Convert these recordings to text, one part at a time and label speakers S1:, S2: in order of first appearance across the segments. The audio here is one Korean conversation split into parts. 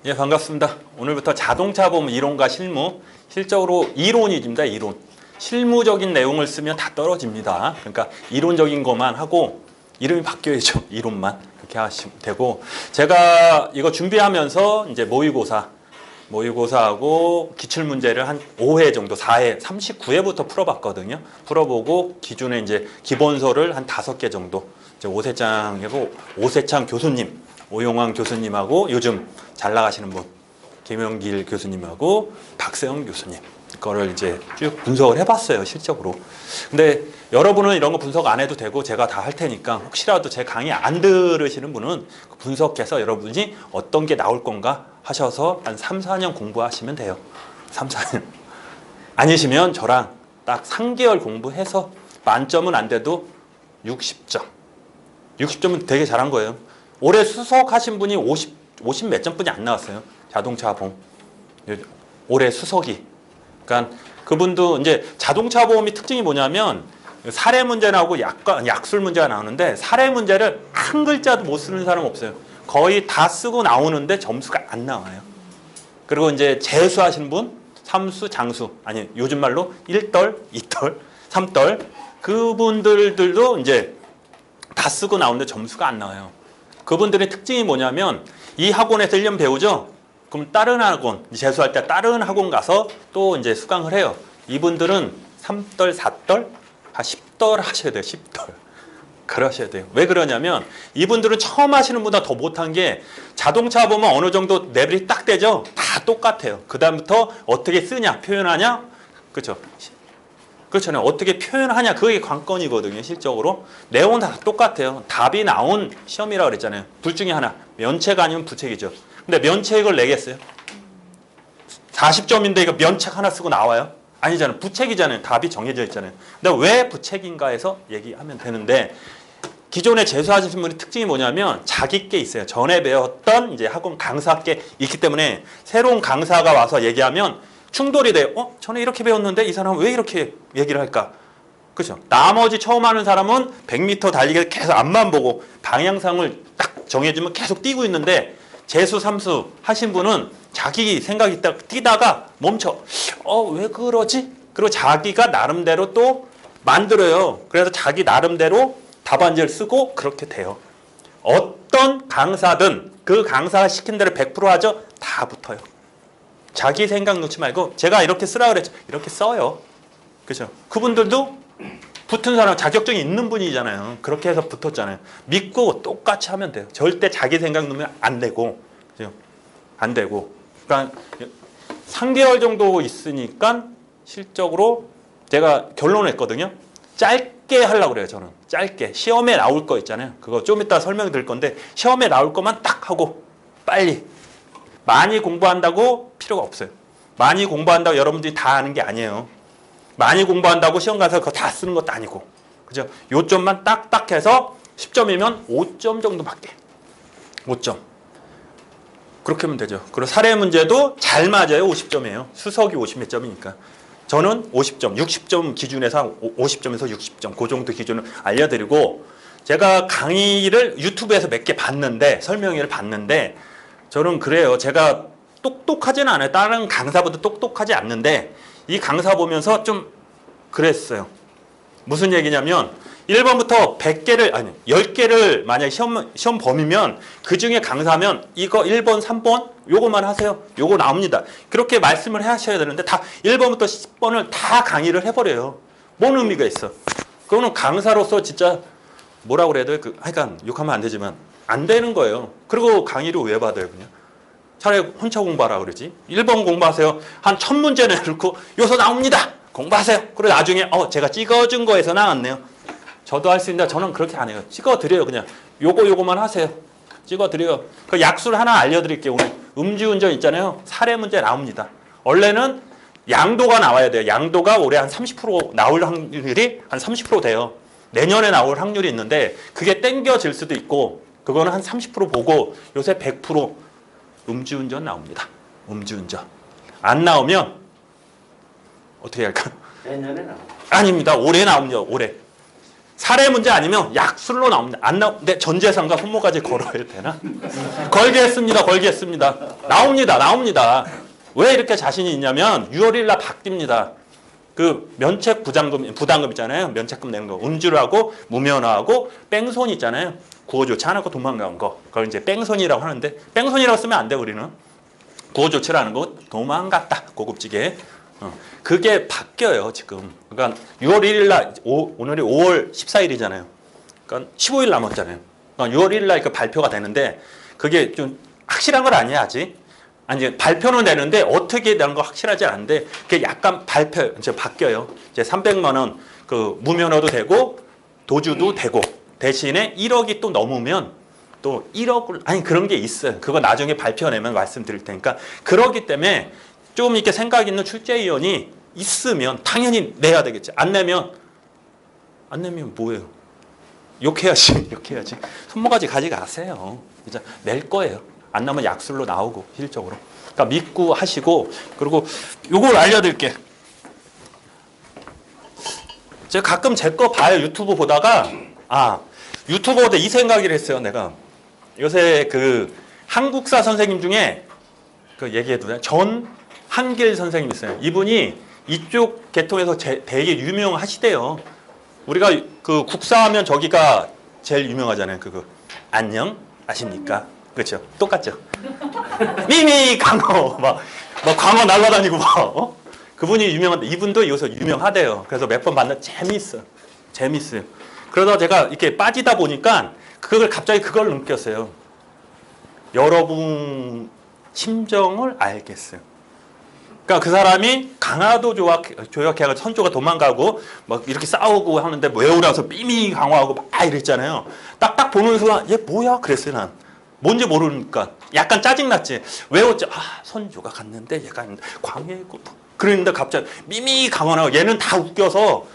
S1: 예, 반갑습니다. 오늘부터 자동차 보험 이론과 실무, 실적으로 이론입니다. 이론. 실무적인 내용을 쓰면 다 떨어집니다. 그러니까 이론적인 것만 하고 이름이 바뀌어야죠. 이론만. 그렇게 하시면 되고, 제가 이거 준비하면서 이제 모의고사하고 기출문제를 한 5회 정도, 4회, 39회부터 풀어봤거든요. 풀어보고 기준에 이제 기본서를 한 5개 정도, 이제 오세창 교수님, 오용환 교수님하고 요즘 잘 나가시는 분 김영길 교수님하고 박세영 교수님 거를 이제 쭉 분석을 해봤어요, 실적으로. 근데 여러분은 이런 거 분석 안 해도 되고 제가 다 할 테니까 혹시라도 제 강의 안 들으시는 분은 분석해서 여러분이 어떤 게 나올 건가 하셔서 한 3, 4년 공부하시면 돼요. 3, 4년. 아니시면 저랑 딱 3개월 공부해서 만점은 안 돼도 60점. 60점은 되게 잘한 거예요. 올해 수석하신 분이 50 몇 점뿐이 안 나왔어요. 자동차 보험. 올해 수석이. 그러니까 그분도 이제 자동차 보험이 특징이 뭐냐면 사례 문제 나오고 약술 문제가 나오는데 사례 문제를 한 글자도 못 쓰는 사람 없어요. 거의 다 쓰고 나오는데 점수가 안 나와요. 그리고 이제 재수하시는 분, 삼수, 장수, 아니 요즘 말로 1덜, 2덜, 3덜 그분들도 이제 다 쓰고 나오는데 점수가 안 나와요. 그분들의 특징이 뭐냐면 이 학원에서 1년 배우죠? 그럼 다른 학원, 재수할 때 다른 학원 가서 또 이제 수강을 해요. 이분들은 3덜, 4덜, 10덜 하셔야 돼요. 10덜. 그러셔야 돼요. 왜 그러냐면 이분들은 처음 하시는 분보다 더 못한 게 자동차 보면 어느 정도 레벨이 딱 되죠? 다 똑같아요. 그 다음부터 어떻게 쓰냐, 표현하냐? 그렇죠. 그렇잖아요. 어떻게 표현하냐, 그게 관건이거든요. 실적으로. 내용은 다 똑같아요. 답이 나온 시험이라고 그랬잖아요. 둘 중에 하나. 면책 아니면 부책이죠. 근데 면책을 내겠어요? 40점인데 이거 면책 하나 쓰고 나와요? 아니잖아요. 부책이잖아요. 답이 정해져 있잖아요. 근데 왜 부책인가 해서 얘기하면 되는데, 기존에 재수하신 분의 특징이 뭐냐면 자기 게 있어요. 전에 배웠던 이제 학원 강사께 있기 때문에 새로운 강사가 와서 얘기하면 충돌이 돼요. 전에 이렇게 배웠는데 이 사람은 왜 이렇게 얘기를 할까? 그렇죠. 나머지 처음 하는 사람은 100m 달리기를 계속 앞만 보고 방향성을 딱 정해주면 계속 뛰고 있는데 재수, 삼수 하신 분은 자기 생각이 딱 뛰다가 멈춰. 왜 그러지? 그리고 자기가 나름대로 또 만들어요. 그래서 자기 나름대로 답안지를 쓰고 그렇게 돼요. 어떤 강사든 그 강사가 시킨 대로 100% 하죠? 다 붙어요. 자기 생각 놓지 말고 제가 이렇게 쓰라 그랬죠. 이렇게 써요. 그죠? 그분들도 붙은 사람 자격증이 있는 분이잖아요. 그렇게 해서 붙었잖아요. 믿고 똑같이 하면 돼요. 절대 자기 생각 놓으면 안 되고. 그죠? 안 되고. 그러니까 3개월 정도 있으니까 실적으로 제가 결론을 했거든요. 짧게 하려고 그래요, 저는. 짧게. 시험에 나올 거 있잖아요. 그거 좀 이따 설명드릴 건데 시험에 나올 것만 딱 하고 빨리. 많이 공부한다고 필요가 없어요. 많이 공부한다고 여러분들이 다 아는 게 아니에요. 많이 공부한다고 시험 가서 그거 다 쓰는 것도 아니고. 그죠? 요점만 딱딱 해서 10점이면 5점 정도 받게. 5점. 그렇게 하면 되죠. 그리고 사례 문제도 잘 맞아요. 50점이에요. 수석이 50몇 점이니까. 저는 50점, 60점 기준에서 50점에서 60점. 그 정도 기준을 알려드리고, 제가 강의를 유튜브에서 몇 개 봤는데, 설명회를 봤는데, 저는 그래요. 제가 똑똑하지는 않아요. 다른 강사보다 똑똑하지 않는데 이 강사 보면서 좀 그랬어요. 무슨 얘기냐면 1번부터 100개를 아니 10개를 만약에 시험 범위면 그중에 강사면 이거 1번, 3번 요거만 하세요. 요거 나옵니다. 그렇게 말씀을 하셔야 되는데 다 1번부터 10번을 다 강의를 해버려요. 뭔 의미가 있어? 그거는 강사로서 진짜 뭐라고 그래야 돼요? 하여간 욕하면 안 되지만 안 되는 거예요. 그리고 강의를 왜 받아요, 그냥? 차라리 혼자 공부하라 그러지. 1번 공부하세요. 한 1000문제 내놓고 요서 나옵니다. 공부하세요. 그리고 나중에 제가 찍어준 거에서 나왔네요. 저도 할 수 있는데 저는 그렇게 안 해요. 찍어드려요, 그냥. 요거만 하세요. 찍어드려요. 그 약술 하나 알려드릴게요. 오늘 음주운전 있잖아요. 사례 문제 나옵니다. 원래는 양도가 나와야 돼요. 양도가 올해 한 30% 나올 확률이 한 30% 돼요. 내년에 나올 확률이 있는데 그게 땡겨질 수도 있고 그거는 한 30% 보고 요새 100% 음주운전 나옵니다. 음주운전. 안 나오면 어떻게 할까?
S2: 내년에 나옵니다.
S1: 아닙니다. 올해 나옵니다. 올해. 사례 문제 아니면 약술로 나옵니다. 안 나오는데 전 재산과 손모가지 걸어야 되나? 걸겠습니다. 걸겠습니다. 나옵니다. 왜 이렇게 자신이 있냐면 6월 1일 날 바뀝니다. 그 면책 부담금 있잖아요. 면책금 내는 거. 음주하고 무면허하고 뺑소니 있잖아요. 구호 좋지 않고 도망간 거. 그걸 이제 뺑소니라고 하는데 뺑소니라고 쓰면 안 돼 우리는. 구호 좋지 않은 거 도망갔다. 고급지게. 그게 바뀌어요 지금. 그러니까 6월 1일 날 오늘이 5월 14일이잖아요. 그러니까 15일 남았잖아요. 그러니까 6월 1일 날 그 발표가 되는데 그게 좀 확실한 건 아니야 아직. 아니 발표는 되는데 어떻게 되는 거 확실하지 않은데 그게 약간 이제 바뀌어요. 이제 300만 원 그 무면허도 되고 도주도 되고 대신에 1억이 또 넘으면 또 1억을 아니 그런 게 있어요. 그거 나중에 발표내면 말씀드릴 테니까 그러기 때문에 좀 이렇게 생각 있는 출제위원이 있으면 당연히 내야 되겠지. 안 내면 뭐예요? 욕해야지. 손모가지 가져가세요. 진짜 낼 거예요. 안 나면 약술로 나오고 실질적으로. 그러니까 믿고 하시고 그리고 요걸 알려드릴게. 제가 가끔 제 거 봐요. 유튜브 보다가 유튜브 보다 이 생각을 했어요. 내가 요새 그 한국사 선생님 중에 그 얘기해도 돼요? 전한길 선생님 있어요. 이분이 이쪽 계통에서 되게 유명하시대요. 우리가 그 국사하면 저기가 제일 유명하잖아요. 그거 안녕 아십니까? 그렇죠? 똑같죠? 미미 광어 막 광어 날아다니고 막 그분이 유명한데 이분도 여기서 유명하대요. 그래서 몇 번 봤는데 재밌어요. 그러다 제가 이렇게 빠지다 보니까 갑자기 그걸 느꼈어요. 여러분 심정을 알겠어요. 그러니까 그 사람이 강화도 조약해가지고 선조가 도망가고 막 이렇게 싸우고 하는데 외우라서 삐미 강화하고 막 이랬잖아요. 딱 보는 순간 얘 뭐야? 그랬어요 난. 뭔지 모르니까 약간 짜증났지. 외웠지. 선조가 갔는데 얘가 광해고 그랬는데 갑자기 미미 강화하고 얘는 다 웃겨서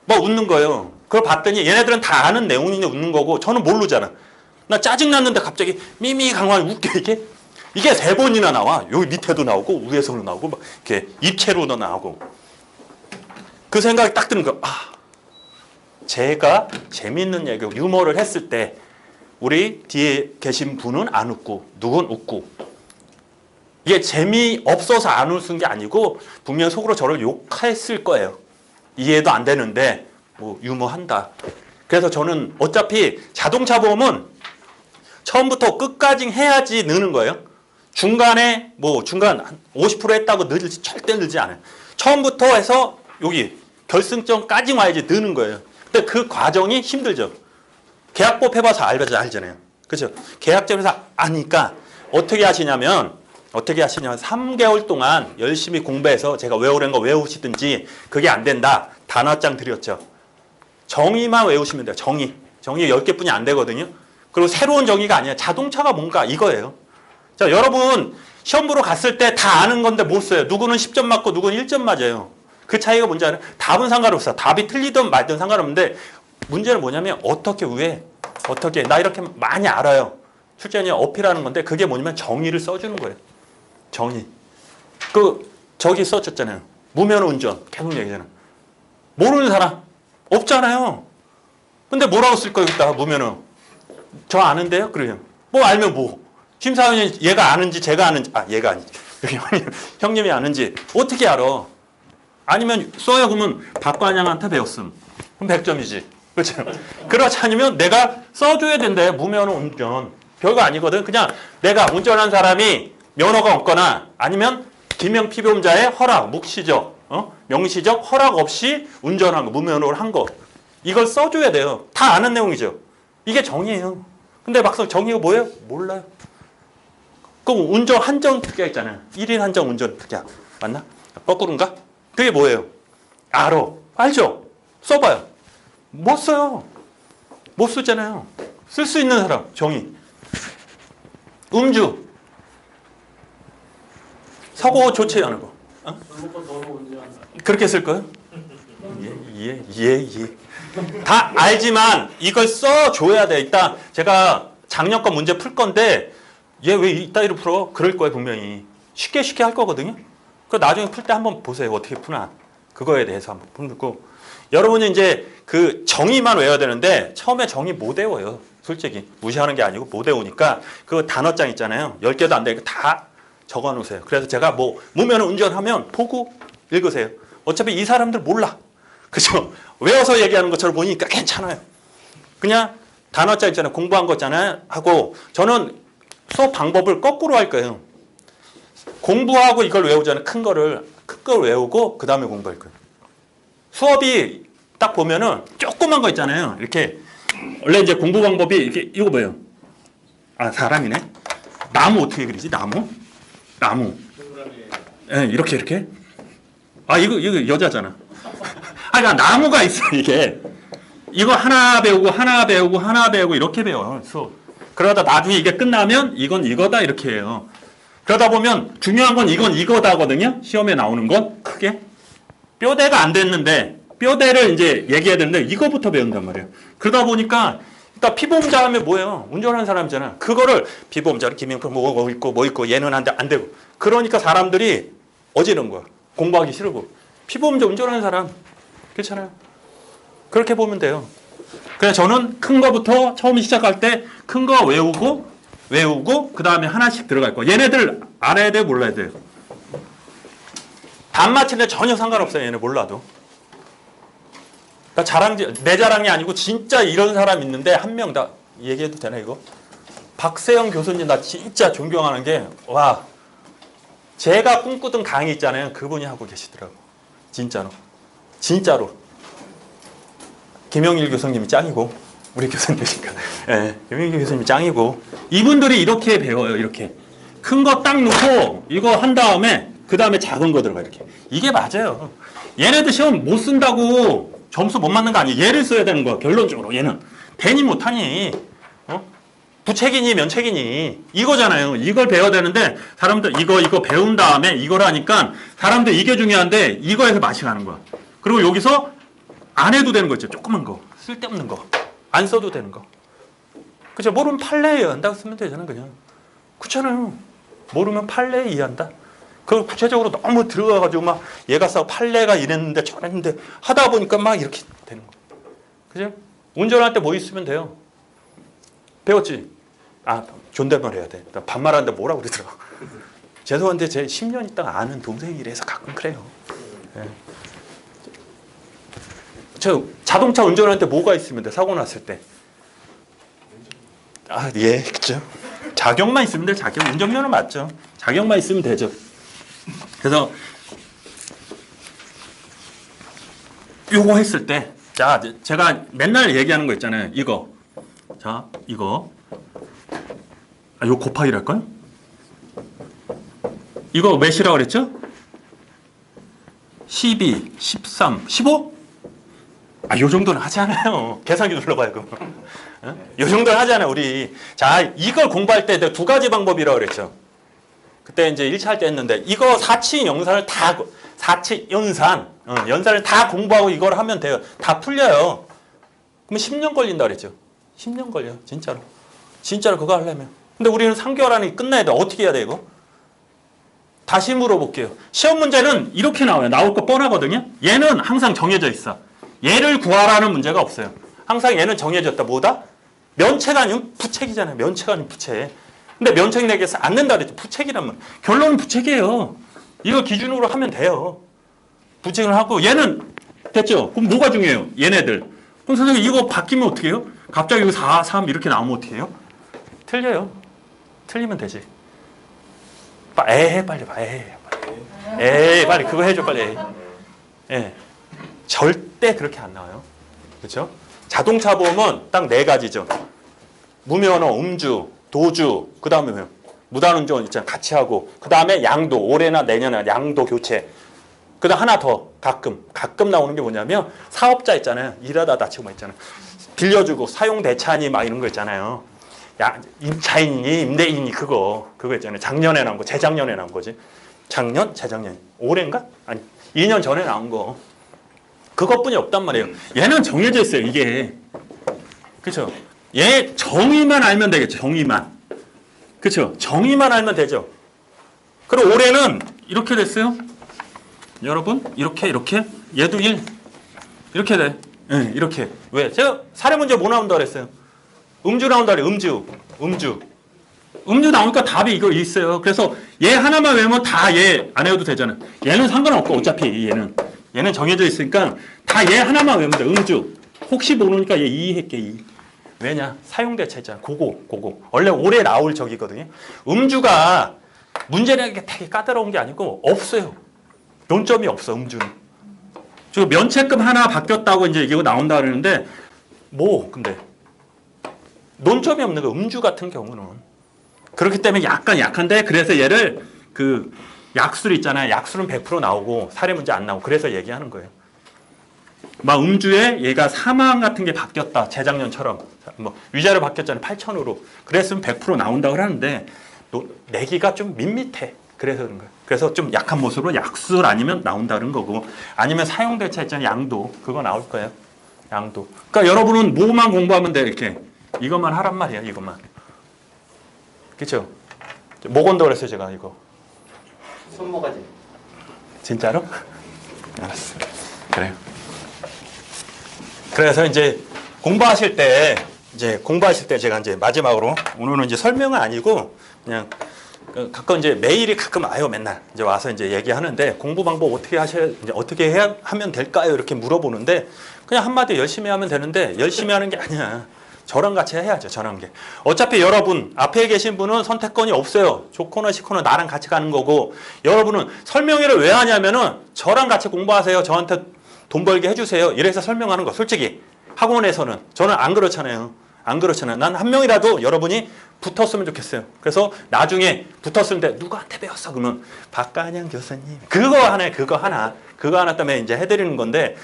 S1: 막 웃는 거예요. 그걸 봤더니 얘네들은 다 아는 내용이니 웃는 거고 저는 모르잖아. 나 짜증났는데 갑자기 미미 강화 웃겨 이게? 이게 3번이나 나와. 여기 밑에도 나오고 위에서도 나오고 막 이렇게 입체로도 나오고. 그 생각이 딱 드는 거야. 제가 재밌는 얘기, 유머를 했을 때 우리 뒤에 계신 분은 안 웃고 누군 웃고 이게 재미없어서 안 웃은 게 아니고 분명 속으로 저를 욕했을 거예요. 이해도 안 되는데 뭐 유머한다. 그래서 저는 어차피 자동차 보험은 처음부터 끝까지 해야지 느는 거예요. 중간 50% 했다고 절대 늘지 않아요. 처음부터 해서 여기 결승점까지 와야지 느는 거예요. 근데 그 과정이 힘들죠. 계약법 해봐서 알잖아요. 그렇죠? 계약점에서 아니까 어떻게 하시냐면 3개월 동안 열심히 공부해서 제가 외우라는 거 외우시든지 그게 안 된다. 단어장 드렸죠. 정의만 외우시면 돼요. 정의 10개뿐이 안 되거든요. 그리고 새로운 정의가 아니라 자동차가 뭔가 이거예요. 자, 여러분 시험 보러 갔을 때 다 아는 건데 못 써요. 누구는 10점 맞고 누구는 1점 맞아요. 그 차이가 뭔지 알아요? 답은 상관없어. 답이 틀리든 말든 상관없는데 문제는 뭐냐면 어떻게 나 이렇게 많이 알아요. 출제원이 어필하는 건데 그게 뭐냐면 정의를 써주는 거예요. 정의. 저기 써줬잖아요. 무면허 운전. 계속 얘기잖아. 모르는 사람 없잖아요. 근데 뭐라고 쓸 거예요? 이따 무면허. 저 아는데요? 그래요. 뭐 알면 뭐. 심사위원이 얘가 아는지 제가 아는지 얘가 아니지. 형님이 아는지 어떻게 알아? 아니면 써요. 그러면 박관양한테 배웠음. 그럼 100점이지. 그렇죠? 그렇지 않으면 내가 써줘야 된대. 무면허 운전. 별거 아니거든. 그냥 내가 운전한 사람이 면허가 없거나 아니면 기명피보험자의 허락, 묵시적, 명시적 허락 없이 운전한 거, 무면허를 한 거. 이걸 써줘야 돼요. 다 아는 내용이죠. 이게 정의예요. 근데 막상 정의가 뭐예요? 몰라요. 그럼 운전 한정 특약 있잖아요. 1인 한정 운전 특약. 맞나? 거꾸로인가? 그게 뭐예요? 알죠? 써봐요. 못 써요. 못 쓰잖아요. 쓸 수 있는 사람, 정의. 음주. 사고 조치 하는 거. 그렇게 쓸 거예요? 예. 다 알지만 이걸 써줘야 돼. 이따 제가 작년 거 문제 풀 건데 얘 왜 이따위로 풀어? 그럴 거예요 분명히. 쉽게 할 거거든요. 그 나중에 풀 때 한번 보세요. 어떻게 푸나. 그거에 대해서 한번 풀고 여러분이 이제 그 정의만 외워야 되는데 처음에 정의 못 외워요. 솔직히 무시하는 게 아니고 못 외우니까 그 단어장 있잖아요. 10개도 안 되니까 다 적어 놓으세요. 그래서 제가 뭐 무면 운전하면 보고 읽으세요. 어차피 이 사람들 몰라. 그죠? 외워서 얘기하는 것처럼 보니까 괜찮아요. 그냥 단어장 있잖아요. 공부한 거 있잖아요. 하고 저는 수업 방법을 거꾸로 할 거예요. 공부하고 이걸 외우잖아요. 큰 걸 외우고 그 다음에 공부할 거예요. 수업이 딱 보면은 조그만 거 있잖아요. 이렇게 원래 이제 공부 방법이 이렇게 이거 뭐예요? 아 사람이네. 나무 어떻게 그리지? 나무. 예, 이렇게. 아 이거 여자잖아. 아 그러니까 나무가 있어 이게. 이거 하나 배우고 이렇게 배워요. 수업. 그러다 나중에 이게 끝나면 이건 이거다 이렇게 해요. 그러다 보면 중요한 건 이건 이거다거든요. 시험에 나오는 건 크게 뼈대가 안 됐는데 뼈대를 이제 얘기해야 되는데 이거부터 배운단 말이에요. 그러다 보니까 일단 피보험자 하면 뭐예요? 운전하는 사람이잖아. 그거를 피보험자를 김영표 뭐 있고 얘는 안 되고 그러니까 사람들이 어지러운 거야. 공부하기 싫고 피보험자 운전하는 사람 괜찮아요. 그렇게 보면 돼요. 그래서 저는 큰 거부터 처음 시작할 때 큰 거 외우고 그 다음에 하나씩 들어갈 거예요. 얘네들 알아야 돼요? 몰라야 돼요? 단 맞히는데 전혀 상관없어요. 얘네 몰라도. 그러니까 내 자랑이 아니고 진짜 이런 사람 있는데 한 명 다 얘기해도 되나 이거? 박세영 교수님 나 진짜 존경하는 게 와 제가 꿈꾸던 강의 있잖아요. 그분이 하고 계시더라고. 진짜로. 김영일 교수님이 짱이고 우리 교수님이니까. 예, 김영일 교수님이 짱이고 이분들이 이렇게 배워요. 이렇게 큰 거 딱 놓고 이거 한 다음에 그 다음에 작은 거 들어가 이렇게. 이게 맞아요. 얘네들 시험 못 쓴다고 점수 못 맞는 거 아니에요. 얘를 써야 되는 거야. 결론적으로 얘는 되니 못하니 부책이니 면책이니 이거잖아요. 이걸 배워야 되는데 사람들 이거 배운 다음에 이걸 하니까 사람들 이게 중요한데 이거에서 맛이 가는 거야. 그리고 여기서 안 해도 되는 거 있죠. 조그만 거 쓸데없는 거 안 써도 되는 거. 그죠? 모르면 판례에 한다고 쓰면 되잖아 그냥. 그렇잖아요. 모르면 판례에 이해한다. 그걸 구체적으로 너무 들어가가지고 막 얘가 싸고 판례가 이랬는데 저랬는데 하다 보니까 막 이렇게 되는 거. 그죠? 운전할 때 뭐 있으면 돼요? 배웠지? 아, 존댓말 해야 돼. 나 반말하는데 뭐라고 그러더라고. 죄송한데 제 10년 있다가 아는 동생이 이래서 가끔 그래요. 네. 저 자동차 운전할 때 뭐가 있으면 돼? 사고 났을 때. 아, 예, 그죠. 자격만 있으면 돼. 자격. 운전면허 맞죠. 자격만 있으면 되죠. 그래서 요거 했을 때, 자, 제가 맨날 얘기하는 거 있잖아요. 이거. 자, 이거. 아, 이거 곱하기랄까요? 이거 몇이라고 그랬죠? 12, 13, 15? 아, 요 정도는 하잖아요. 계산기 눌러봐요, 그거. 요 정도는 하잖아요, 우리. 자, 이걸 공부할 때 두 가지 방법이라고 그랬죠. 그때 이제 1차 할 때 했는데, 이거 사치 연산을 연산을 다 공부하고 이걸 하면 돼요. 다 풀려요. 그러면 10년 걸린다 그랬죠. 10년 걸려요, 진짜로. 진짜로 그거 하려면. 근데 우리는 3개월 안에 끝나야 돼. 어떻게 해야 돼, 이거? 다시 물어볼게요. 시험 문제는 이렇게 나와요. 나올 거 뻔하거든요. 얘는 항상 정해져 있어. 얘를 구하라는 문제가 없어요. 항상 얘는 정해졌다. 뭐다? 면체가 아니면 부책이잖아요. 면체가 아니면 부책. 근데 면책 내기에서 안 된다 그랬죠. 부책이란 말. 결론은 부책이에요. 이거 기준으로 하면 돼요. 부책을 하고 얘는 됐죠? 그럼 뭐가 중요해요? 얘네들. 그럼 선생님 이거 바뀌면 어떻게 해요? 갑자기 이거 4, 3 이렇게 나오면 어떻게 해요? 틀려요. 틀리면 되지. 빨리 봐. 빨리 그거 해줘 빨리. 예. 절대 그렇게 안 나와요. 그렇죠? 자동차 보험은 딱 4가지죠. 무면허, 음주, 도주, 그 다음에 뭐요? 무단운전 있잖아요. 같이 하고. 그 다음에 양도, 올해나 내년에 양도 교체. 그 다음 하나 더, 가끔 나오는 게 뭐냐면 사업자 있잖아요. 일하다 다치고 막 있잖아요. 빌려주고 사용대차니 막 이런 거 있잖아요. 임차인이, 임대인이 그거 있잖아요. 작년에 나온 거, 재작년에 나온 거지. 작년? 재작년. 올해인가? 아니, 2년 전에 나온 거. 그것뿐이 없단 말이에요. 얘는 정해져 있어요, 이게. 그렇죠? 얘 정의만 알면 되겠죠, 정의만. 그렇죠? 정의만 알면 되죠. 그리고 올해는 이렇게 됐어요. 여러분, 이렇게. 얘도 1. 이렇게 돼. 네, 이렇게. 왜? 제가 사례 문제 뭐 나온다 그랬어요? 음주 나온다 그래. 음주 나오니까 답이 이거 있어요. 그래서 얘 하나만 외우면 다 얘 안 외워도 되잖아. 얘는 상관없고 어차피 얘는 정해져 있으니까 다 얘 하나만 외우면 돼. 음주. 혹시 모르니까 얘 이해할게. 이. 왜냐? 사용대체 있잖아. 그거. 원래 올해 나올 적이거든요. 음주가 문제라는 게 되게 까다로운 게 아니고 없어요. 논점이 없어. 음주는. 저 면책금 하나 바뀌었다고 이제 이거 나온다 그러는데 근데 논점이 없는 거 음주 같은 경우는 그렇기 때문에 약간 약한데 그래서 얘를 그 약술 있잖아요. 약술은 100% 나오고 사례 문제 안 나오고 그래서 얘기하는 거예요. 막 음주에 얘가 사망 같은 게 바뀌었다. 재작년처럼 뭐 위자료 바뀌었잖아요. 8,000으로. 그랬으면 100% 나온다고 하는데 내기가 좀 밋밋해. 그래서 그런 거예요. 그래서 좀 약한 모습으로 약술 아니면 나온다는 거고 아니면 사용대차 있잖아요. 양도. 그거 나올 거예요. 양도. 그러니까 여러분은 뭐만 공부하면 돼. 이렇게. 이것만 하란 말이야. 이것만. 그렇죠? 뭐 건다 그랬어요. 제가 이거.
S2: 손모가지.
S1: 진짜로? 알았어. 그래요. 그래서 이제 공부하실 때 제가 이제 마지막으로 오늘은 이제 설명은 아니고 그냥 가끔 이제 메일이 가끔 와요. 맨날 이제 와서 이제 얘기하는데 공부 방법 어떻게 해야 하면 될까요? 이렇게 물어보는데 그냥 한마디 열심히 하면 되는데 열심히 하는 게 아니야. 저랑 같이 해야죠. 저랑 게. 어차피 여러분 앞에 계신 분은 선택권이 없어요. 좋거나 싫거나 나랑 같이 가는 거고 여러분은 설명회를 왜 하냐면은 저랑 같이 공부하세요. 저한테 돈 벌게 해주세요. 이래서 설명하는 거. 솔직히 학원에서는 저는 안 그렇잖아요. 난 한 명이라도 여러분이 붙었으면 좋겠어요. 그래서 나중에 붙었을 때 누구한테 배웠어? 그러면 박간영 교수님. 그거 하나 때문에 이제 해드리는 건데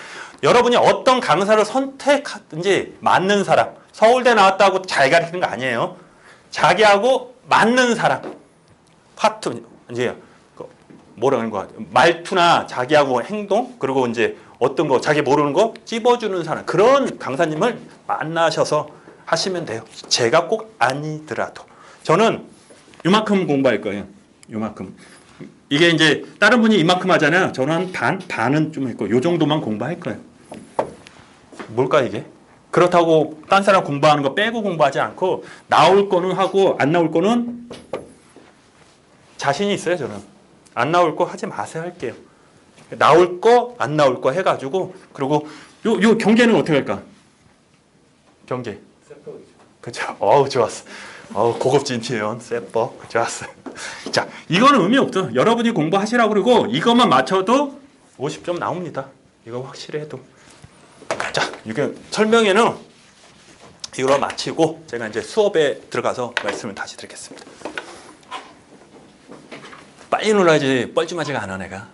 S1: 여러분이 어떤 강사를 선택하든지 맞는 사람. 서울대 나왔다고 잘 가르치는 거 아니에요. 자기하고 맞는 사람. 파트 이제 뭐라는 거야? 말투나 자기하고 행동 그리고 이제 어떤 거 자기 모르는 거 찝어주는 사람 그런 강사님을 만나셔서 하시면 돼요. 제가 꼭 아니더라도 저는 이만큼 공부할 거예요. 이만큼 이게 이제 다른 분이 이만큼 하잖아요. 저는 반은 좀 했고 요 정도만 공부할 거예요. 뭘까 이게? 그렇다고 딴 사람 공부하는 거 빼고 공부하지 않고 나올 거는 하고 안 나올 거는 자신이 있어요. 저는 안 나올 거 하지 마세요 할게요. 나올 거 안 나올 거 해가지고 그리고 요 경계는 어떻게 할까? 경계. 그렇죠. 좋았어. 고급진 표현. 세법. 좋았어. 자, 이거는 의미 없어. 여러분이 공부하시라고 그러고 이것만 맞춰도 50점 나옵니다. 이거 확실히 해도. 자, 이게 설명회는 이걸로 마치고 제가 이제 수업에 들어가서 말씀을 다시 드리겠습니다. 빨리 놀아야지 뻘쭘하지가 않아 내가.